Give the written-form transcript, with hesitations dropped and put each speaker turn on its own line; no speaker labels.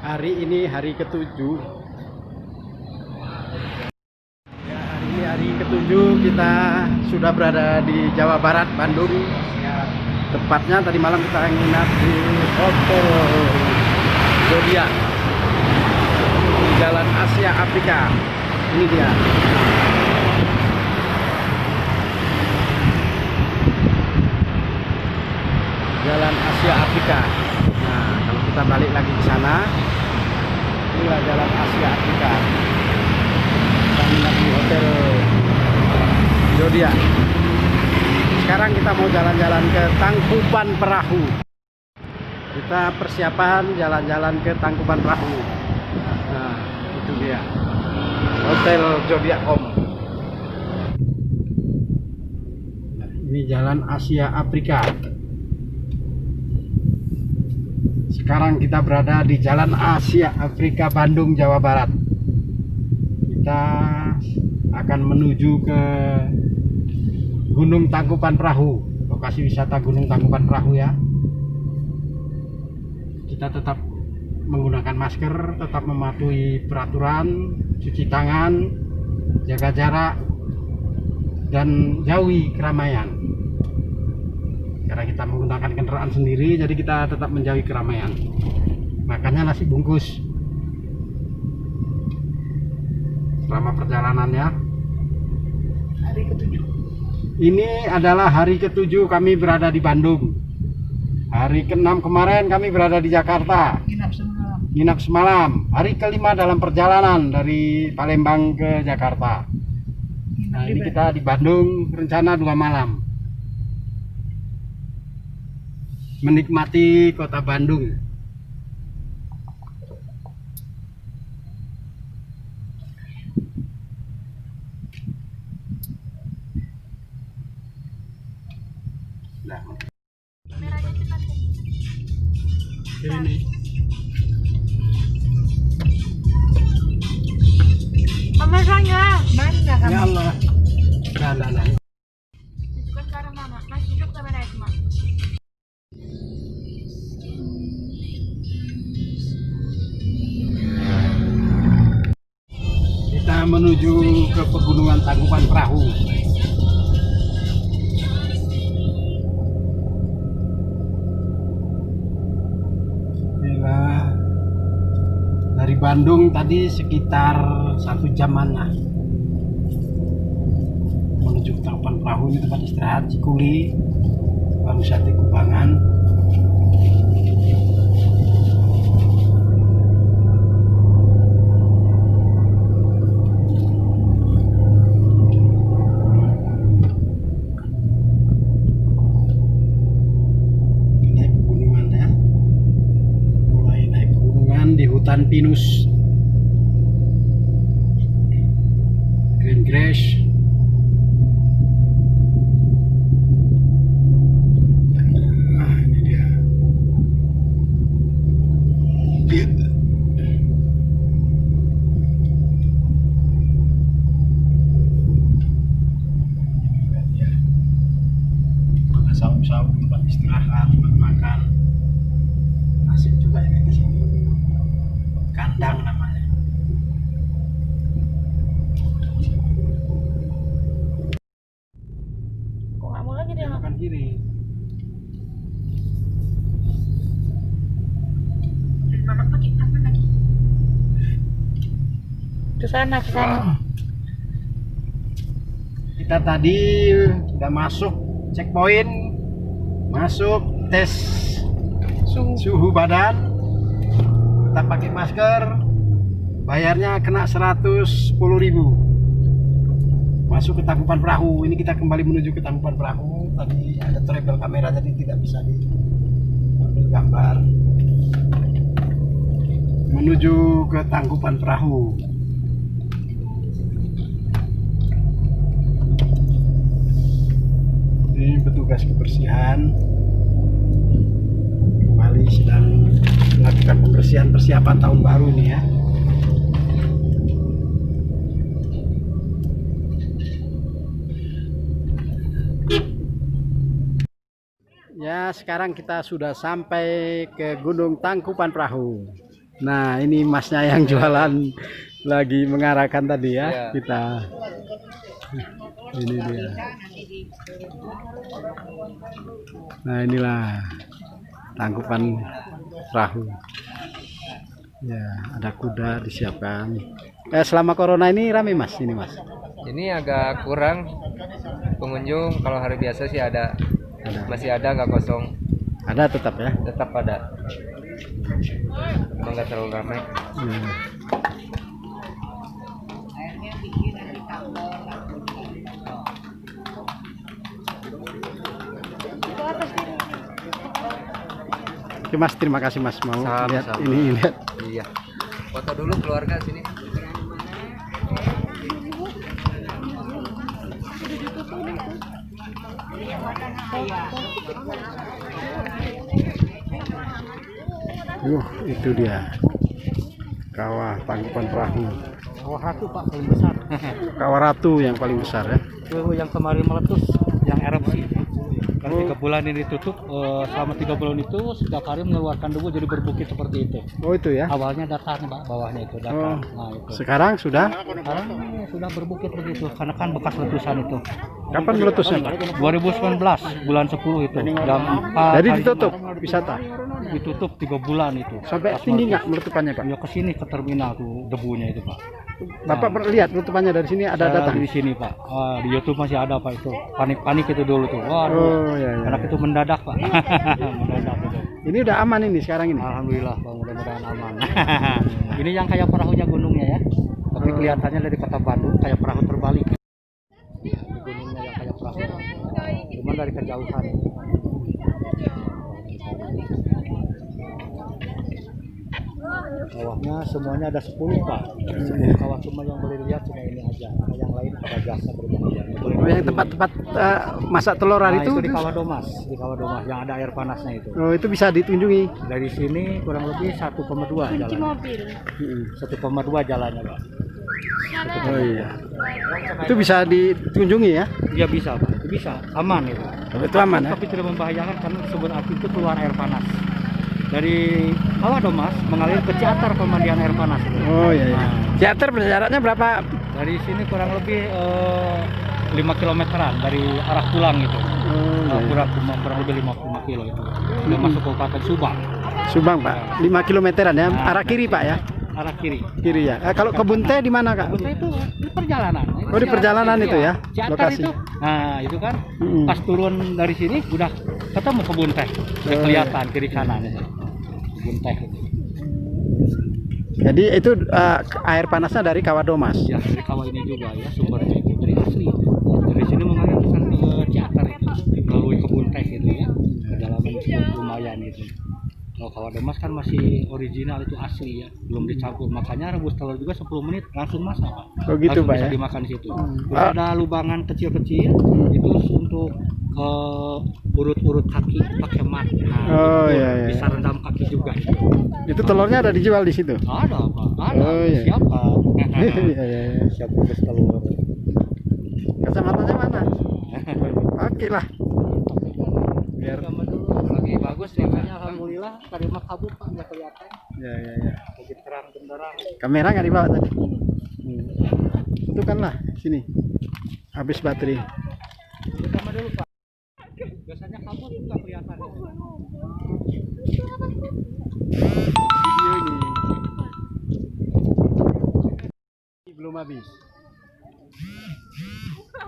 Hari ini hari ketujuh. Ya, hari ini hari ketujuh kita sudah berada di Jawa Barat, Bandung. Ya, tepatnya tadi malam kita nginap di Hotel Zodiac di Jalan Asia Afrika. Ini dia. Jalan Asia Afrika. Nah, kalau kita balik lagi ke sana, inilah Jalan Asia Afrika. Kita nginap di Hotel Zodiac. Sekarang kita mau jalan-jalan ke Tangkuban Perahu. Kita persiapan jalan-jalan ke Tangkuban Perahu. Nah, itu dia. Hotel Zodiac Home. Nah, ini Jalan Asia Afrika. Sekarang kita berada di Jalan Asia Afrika, Bandung, Jawa Barat. Kita akan menuju ke Gunung Tangkuban Perahu, lokasi wisata Gunung Tangkuban Perahu ya. Kita tetap menggunakan masker, tetap mematuhi peraturan, cuci tangan, jaga jarak, dan jauhi keramaian. Karena kita menggunakan kendaraan sendiri, jadi kita tetap menjauhi keramaian. Makanya nasi bungkus selama perjalanannya.
Hari ketujuh.
Ini adalah hari ketujuh kami berada di Bandung. Hari ke-6 kemarin kami berada di Jakarta. Nginap semalam. Hari kelima dalam perjalanan dari Palembang ke Jakarta. Nah, ini kita di Bandung, rencana 2 malam. Menikmati kota Bandung. Nah, ini
Pemesannya mana kamu?
ya Allah. Nah.
Itu kan ke arah mana? Mas duduk kamera itu, Mak.
Kita menuju ke pegunungan Tangkuban Perahu. Inilah dari Bandung tadi sekitar 1 jaman lah. Menuju ke Tangkuban Perahu, ini tempat istirahat Cikuli, baru sate Kubangan. Di hutan pinus, green grass. Nah, ini dia. Ada saung-saung, tempat istirahat, tempat makan. Asik juga ini di sini. Kandang namanya.
Kok nggak mau lagi dia?
Kanan kiri.
Mana pakai apa lagi? Ke sana.
Kita tadi sudah masuk checkpoint, masuk tes suhu badan. Kita pakai masker, bayarnya kena 110.000. Masuk ke Tangkuban Perahu. Ini kita kembali menuju ke Tangkuban Perahu. Tadi ada travel kamera jadi tidak bisa diambil gambar. Menuju ke Tangkuban Perahu. Ini petugas kebersihan kembali sedang melakukan pembersihan persiapan tahun baru ini ya. Ya, sekarang kita sudah sampai ke Gunung Tangkuban Perahu. Nah, ini masnya yang jualan lagi mengarahkan tadi ya.
Iya.
Kita ini dia. Nah, inilah tangkupan perahu. Ya, ada kuda disiapkan. Selama corona ini rame Mas, ini Mas.
Ini agak kurang pengunjung. Kalau hari biasa sih ada. Masih ada, nggak kosong.
Ada tetap ya.
Tetap ada. Emang nggak terlalu ramai.
Hmm. Oke Mas, terima kasih Mas mau lihat
Sama-sama.
ini lihat.
Iya. Foto dulu keluarga sini.
Itu dia. Kawah tangkupan perahu.
Kawah Ratu Pak paling besar.
Kawah Ratu yang paling besar ya.
Itu yang kemarin meletus, yang erupsi. Karena 3 bulan ini ditutup, selama 3 bulan itu setiap hari mengeluarkan debu jadi berbukit seperti itu.
Oh itu ya.
Awalnya datar Pak, bawahnya itu datar.
Oh.
Nah itu.
Sekarang sudah.
Sekarang sudah berbukit begitu, karena kan bekas letusan itu.
Kapan meletusnya Pak?
2019 bulan 10 itu. Jam 4.
Jadi ditutup wisata.
Ditutup 3 bulan itu.
Sampai
Pas
tinggi
meletus.
nggak meletupannya Pak?
Ya ke sini ke terminal tuh debunya itu Pak.
Bapak lihat letupannya dari sini ada
Saya
datang.
lagi di sini Pak. Di YouTube masih ada Pak itu. Panik-panik itu dulu tuh. Waduh.
Oh ya, ya.
Anak itu mendadak Pak. Mendadak itu.
Ini udah aman ini sekarang ini.
Alhamdulillah Pak, mudah-mudahan aman. Ini yang kayak perahunya gunungnya ya. Tapi kelihatannya dari kota Bandung kayak perahu terbalik. Di gunungnya yang kayak perahu. Cuman dari kejauhan. Kawahnya semuanya ada 10 Pak. 10 kawah, cuma yang boleh dilihat cuma ini aja. Yang lain pada jasa berbahaya.
Oh, yang tempat-tempat masak telur hari
Nah,
itu.
itu di Kawah Domas, yang ada air panasnya itu.
Oh, itu bisa dikunjungi.
Dari sini kurang lebih 1,2 jalan.
mobil.
1,2 jalannya Pak.
Oh iya. Itu bisa dikunjungi ya.
Iya bisa Pak, itu bisa, aman itu.
Itu aman ya.
Tapi tidak membahayakan karena sumber api itu keluar air panas. Dari Kawah Domas mengalir ke Ciatar pemandian air panas.
Oh iya iya. Teater jaraknya berapa?
Dari sini kurang lebih 5 kilometeran dari arah pulang itu.
Oh, iya.
Kurang lebih 55 kilo itu. Udah masuk Kabupaten Subang.
Subang Pak. 5 kilometeran ya. Arah kiri Pak ya.
Arah kiri.
Kiri ya. Kalau kebun teh di mana Kak?
Kebun itu di perjalanan.
Oh di perjalanan itu ya.
Ciatar
Lokasi.
itu. Nah, itu kan
Mm-mm.
pas turun dari sini udah ketemu kebun teh. Udah kelihatan kiri kanan itu. Kebun teh itu.
Jadi itu air panasnya dari Kawah Domas.
Ya, dari kawah ini juga ya sumbernya itu dari asli. Dari sini mengalir ke Ciatar itu melalui kebun teh itu ya. Kedalaman lumayan itu. Kalau Kawah Domas kan masih original itu asli ya, belum dicampur. Makanya rebus telur juga 10 menit langsung masak Pak.
Oh gitu
Langsung
Pak
bisa
ya.
dimakan di situ. Terus ada lubangan kecil-kecil itu untuk urut-urut kaki pakai mat. Nah,
Oh,
itu
iya, iya.
bisa rendam kaki juga itu.
Itu telurnya ada dijual di situ.
Ada Pak, ada.
Oh, iya.
Siapa?
Iya iya. iya.
Siap rebus telur.
Kacamatanya mana? Oke lah. Biar.
Gambar dulu lagi bagus ya kan, alhamdulillah tadi mah kabut Pak nggak kelihatan,
Ya ya ya.
lagi terang benderang.
Kamera nggak dibawa tadi? Itu kan lah sini. Habis baterai.
Gambar dulu Pak, biasanya kabut nggak kelihatan ya.
Video ini belum habis.